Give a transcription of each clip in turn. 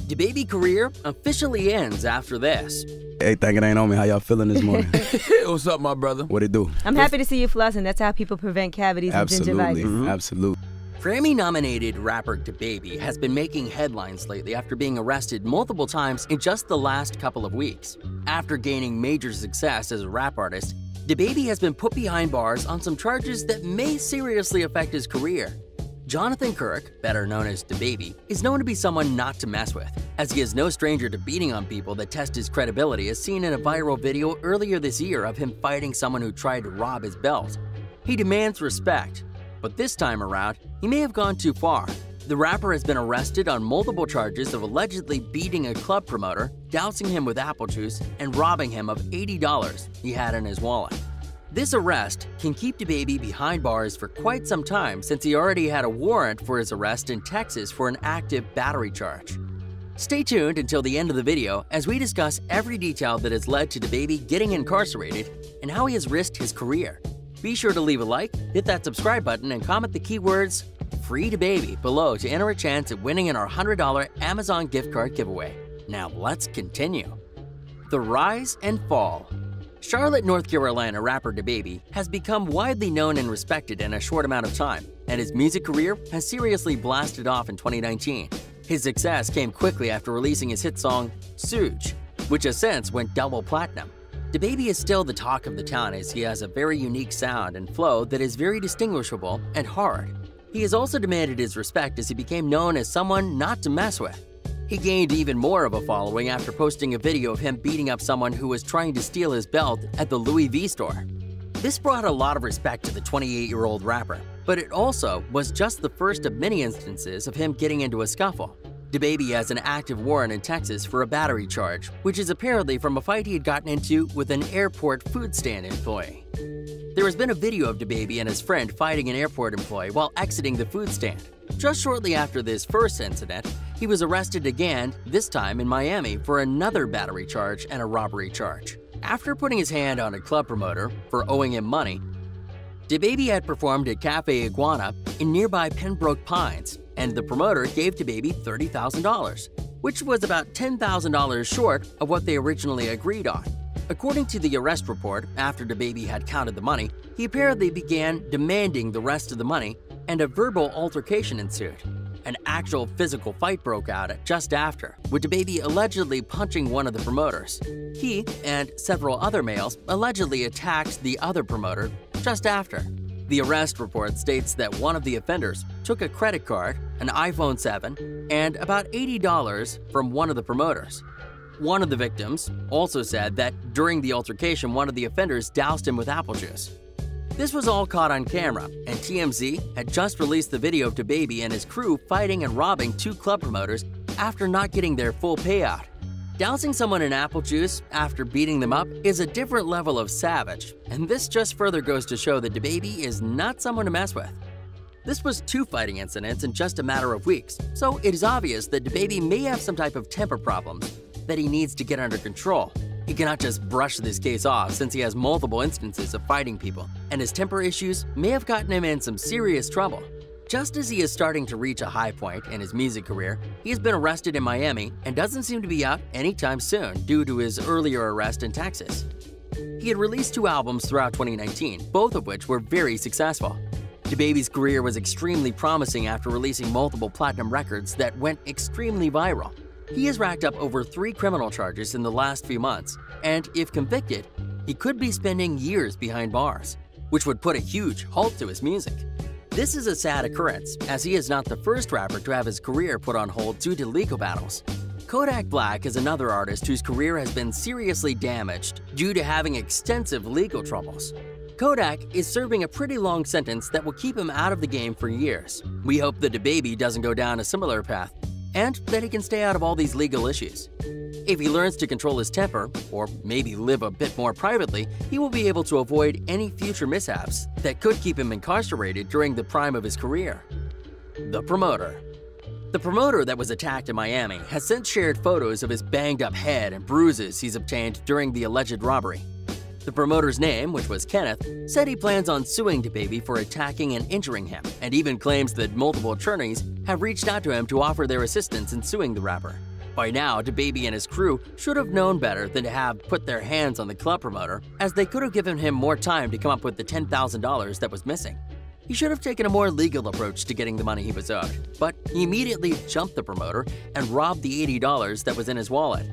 DaBaby career officially ends after this. Hey, think it ain't on me. How y'all feeling this morning? What's up, my brother? What it do? I'm happy to see you flossing. That's how people prevent cavities and gingivitis. Absolutely. Grammy-nominated rapper DaBaby has been making headlines lately after being arrested multiple times in just the last couple of weeks. After gaining major success as a rap artist, DaBaby has been put behind bars on some charges that may seriously affect his career. Jonathan Kirk, better known as DaBaby, is known to be someone not to mess with, as he is no stranger to beating on people that test his credibility, as seen in a viral video earlier this year of him fighting someone who tried to rob his belt. He demands respect, but this time around, he may have gone too far. The rapper has been arrested on multiple charges of allegedly beating a club promoter, dousing him with apple juice, and robbing him of $80 he had in his wallet. This arrest can keep DaBaby behind bars for quite some time, since he already had a warrant for his arrest in Texas for an active battery charge. Stay tuned until the end of the video as we discuss every detail that has led to DaBaby getting incarcerated and how he has risked his career. Be sure to leave a like, hit that subscribe button, and comment the keywords "Free DaBaby" below to enter a chance at winning in our $100 Amazon gift card giveaway. Now let's continue. The rise and fall. Charlotte, North Carolina rapper DaBaby has become widely known and respected in a short amount of time, and his music career has seriously blasted off in 2019. His success came quickly after releasing his hit song, "Suge," which has since went double platinum. DaBaby is still the talk of the town, as he has a very unique sound and flow that is very distinguishable and hard. He has also demanded his respect as he became known as someone not to mess with. He gained even more of a following after posting a video of him beating up someone who was trying to steal his belt at the Louis V store. This brought a lot of respect to the 28-year-old rapper, but it also was just the first of many instances of him getting into a scuffle. DaBaby has an active warrant in Texas for a battery charge, which is apparently from a fight he had gotten into with an airport food stand employee. There has been a video of DaBaby and his friend fighting an airport employee while exiting the food stand. Just shortly after this first incident, he was arrested again, this time in Miami, for another battery charge and a robbery charge. After putting his hand on a club promoter for owing him money, DaBaby had performed at Cafe Iguana in nearby Pembroke Pines, and the promoter gave DaBaby $30,000, which was about $10,000 short of what they originally agreed on. According to the arrest report, after DaBaby had counted the money, he apparently began demanding the rest of the money, and a verbal altercation ensued. An actual physical fight broke out just after, with DaBaby allegedly punching one of the promoters. He and several other males allegedly attacked the other promoter just after. The arrest report states that one of the offenders took a credit card, an iPhone 7, and about $80 from one of the promoters. One of the victims also said that during the altercation, one of the offenders doused him with apple juice. This was all caught on camera, and TMZ had just released the video of DaBaby and his crew fighting and robbing two club promoters after not getting their full payout. Dousing someone in apple juice after beating them up is a different level of savage, and this just further goes to show that DaBaby is not someone to mess with. This was two fighting incidents in just a matter of weeks, so it is obvious that DaBaby may have some type of temper problems that he needs to get under control. He cannot just brush this case off, since he has multiple instances of fighting people, and his temper issues may have gotten him in some serious trouble. Just as he is starting to reach a high point in his music career, he has been arrested in Miami and doesn't seem to be out anytime soon due to his earlier arrest in Texas. He had released 2 albums throughout 2019, both of which were very successful. DaBaby's career was extremely promising after releasing multiple platinum records that went extremely viral. He has racked up over 3 criminal charges in the last few months, and if convicted, he could be spending years behind bars, which would put a huge halt to his music. This is a sad occurrence, as he is not the first rapper to have his career put on hold due to legal battles. Kodak Black is another artist whose career has been seriously damaged due to having extensive legal troubles. Kodak is serving a pretty long sentence that will keep him out of the game for years. We hope that DaBaby doesn't go down a similar path, and that he can stay out of all these legal issues. If he learns to control his temper, or maybe live a bit more privately, he will be able to avoid any future mishaps that could keep him incarcerated during the prime of his career. The promoter. The promoter that was attacked in Miami has since shared photos of his banged-up head and bruises he's obtained during the alleged robbery. The promoter's name, which was Kenneth, said he plans on suing DaBaby for attacking and injuring him, and even claims that multiple attorneys have reached out to him to offer their assistance in suing the rapper. By now, DaBaby and his crew should have known better than to have put their hands on the club promoter, as they could have given him more time to come up with the $10,000 that was missing. He should have taken a more legal approach to getting the money he was owed, but he immediately jumped the promoter and robbed the $80 that was in his wallet.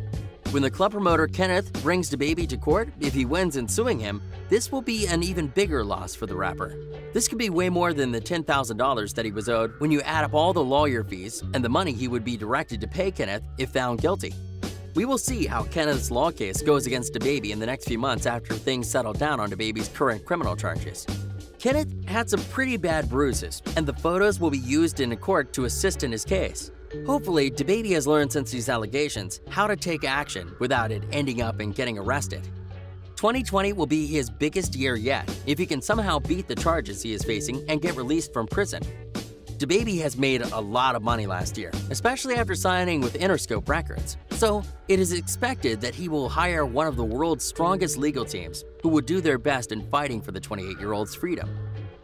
When the club promoter Kenneth brings DaBaby to court, if he wins in suing him, this will be an even bigger loss for the rapper. This could be way more than the $10,000 that he was owed when you add up all the lawyer fees and the money he would be directed to pay Kenneth if found guilty. We will see how Kenneth's law case goes against DaBaby in the next few months after things settle down on DaBaby's current criminal charges. Kenneth had some pretty bad bruises, and the photos will be used in court to assist in his case. Hopefully, DaBaby has learned since these allegations how to take action without it ending up in getting arrested. 2020 will be his biggest year yet if he can somehow beat the charges he is facing and get released from prison. DaBaby has made a lot of money last year, especially after signing with Interscope Records, so it is expected that he will hire one of the world's strongest legal teams who will do their best in fighting for the 28-year-old's freedom.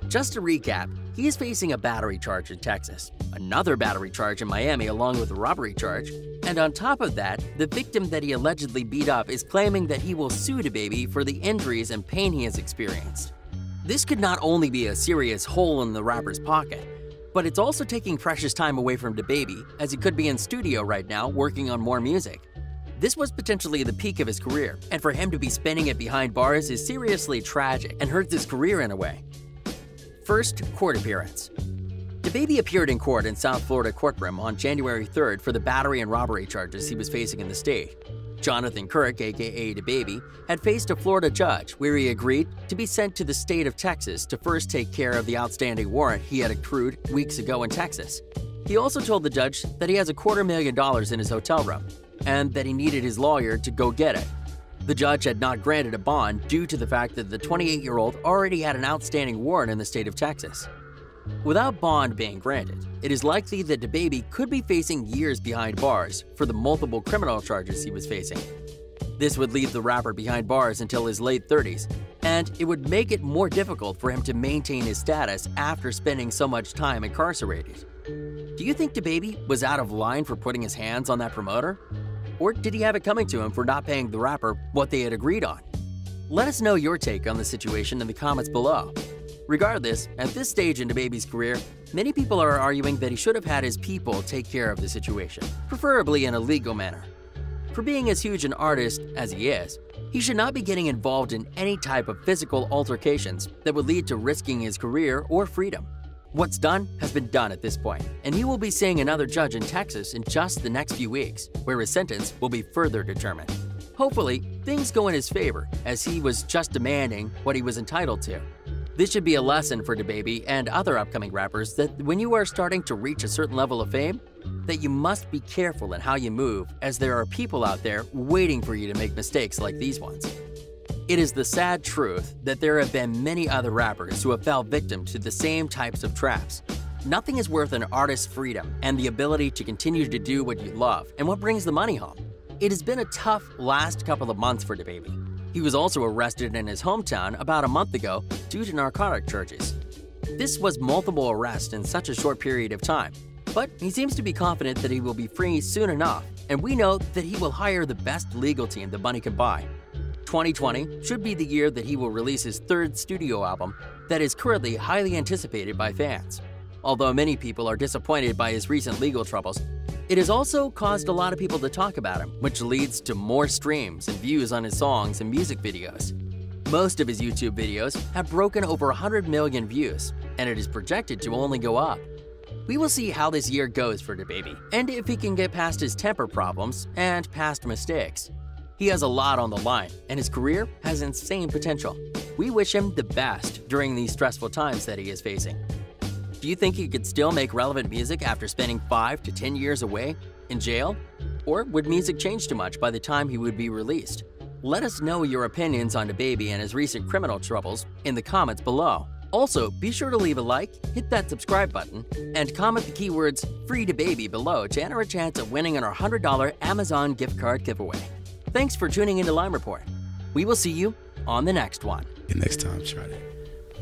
Just to recap, he is facing a battery charge in Texas, another battery charge in Miami along with a robbery charge, and on top of that, the victim that he allegedly beat up is claiming that he will sue DaBaby for the injuries and pain he has experienced. This could not only be a serious hole in the rapper's pocket, but it's also taking precious time away from DaBaby, as he could be in studio right now working on more music. This was potentially the peak of his career, and for him to be spending it behind bars is seriously tragic and hurts his career in a way. First, court appearance. DaBaby appeared in court in South Florida courtroom on January 3rd for the battery and robbery charges he was facing in the state. Jonathan Kirk, aka DaBaby, had faced a Florida judge where he agreed to be sent to the state of Texas to first take care of the outstanding warrant he had accrued weeks ago in Texas. He also told the judge that he has $250,000 in his hotel room and that he needed his lawyer to go get it. The judge had not granted a bond due to the fact that the 28-year-old already had an outstanding warrant in the state of Texas. Without bond being granted, it is likely that DaBaby could be facing years behind bars for the multiple criminal charges he was facing. This would leave the rapper behind bars until his late 30s, and it would make it more difficult for him to maintain his status after spending so much time incarcerated. Do you think DaBaby was out of line for putting his hands on that promoter? Or did he have it coming to him for not paying the rapper what they had agreed on? Let us know your take on the situation in the comments below. Regardless, at this stage in DaBaby's career, many people are arguing that he should have had his people take care of the situation, preferably in a legal manner. For being as huge an artist as he is, he should not be getting involved in any type of physical altercations that would lead to risking his career or freedom. What's done has been done at this point, and he will be seeing another judge in Texas in just the next few weeks, where his sentence will be further determined. Hopefully, things go in his favor, as he was just demanding what he was entitled to. This should be a lesson for DaBaby and other upcoming rappers that when you are starting to reach a certain level of fame, that you must be careful in how you move, as there are people out there waiting for you to make mistakes like these ones. It is the sad truth that there have been many other rappers who have fell victim to the same types of traps. Nothing is worth an artist's freedom and the ability to continue to do what you love and what brings the money home. It has been a tough last couple of months for DaBaby. He was also arrested in his hometown about a month ago due to narcotic charges. This was multiple arrests in such a short period of time, but he seems to be confident that he will be free soon enough, and we know that he will hire the best legal team the money can buy. 2020 should be the year that he will release his third studio album that is currently highly anticipated by fans. Although many people are disappointed by his recent legal troubles, it has also caused a lot of people to talk about him, which leads to more streams and views on his songs and music videos. Most of his YouTube videos have broken over 100 million views, and it is projected to only go up. We will see how this year goes for DaBaby, and if he can get past his temper problems and past mistakes. He has a lot on the line, and his career has insane potential. We wish him the best during these stressful times that he is facing. Do you think he could still make relevant music after spending 5 to 10 years away in jail? Or would music change too much by the time he would be released? Let us know your opinions on DaBaby and his recent criminal troubles in the comments below. Also, be sure to leave a like, hit that subscribe button, and comment the keywords "Free DaBaby" below to enter a chance of winning an $100 Amazon gift card giveaway. Thanks for tuning into Lime Report. We will see you on the next one. Next time, try that.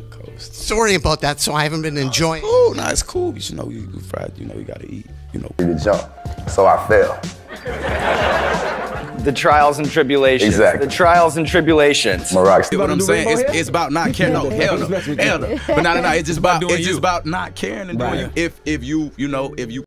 Coast. Sorry about that, so I haven't been enjoying. Oh, nah, it's cool. You know, you fried. You know, you gotta eat. You know. The jump, so I fell. The trials and tribulations. Exactly. The trials and tribulations. Morocco. What I'm saying is it's about not caring. No, hell no. Hell no. But no. It's just about not caring and doing you. If you